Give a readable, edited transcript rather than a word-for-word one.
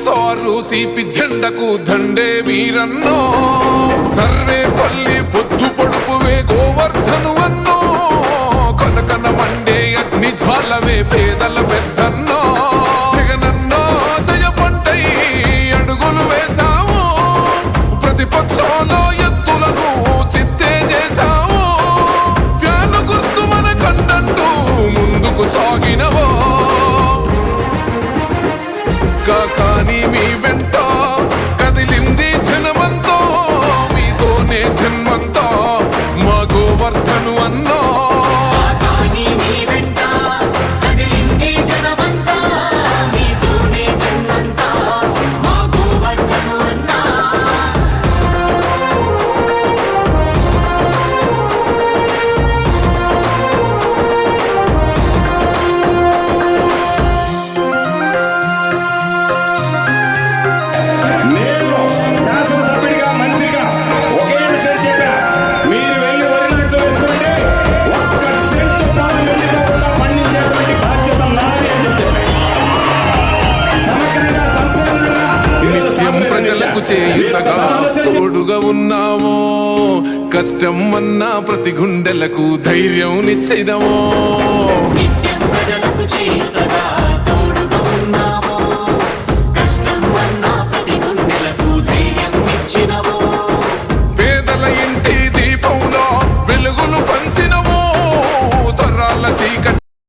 Sir CP జెండకు Dande వీరన్నో survey పల్లి పొద్దు పొడుపువే గోవర్ధను అన్నో కనకన మండే అగ్ని జ్వాలవే పేదల పెద్దన్నో జగనన్నో సయపంటై అడుగులు వేశావు ప్రతిపక్షంలో ఎత్తులను చిత్తే చేశావు ప్యాను గుర్తు మన కండంటూ ముందుకు సాగినవో కానీ మీ వెంట కదిలింది జనమంతో మీతోనే జన్మంతో మా గోవర్ధను అన్నో చేయుతగా తోడుగా ఉన్నావో కష్టం అన్నా ప్రతి గుండెలకు ధైర్యం నిచ్చినవో.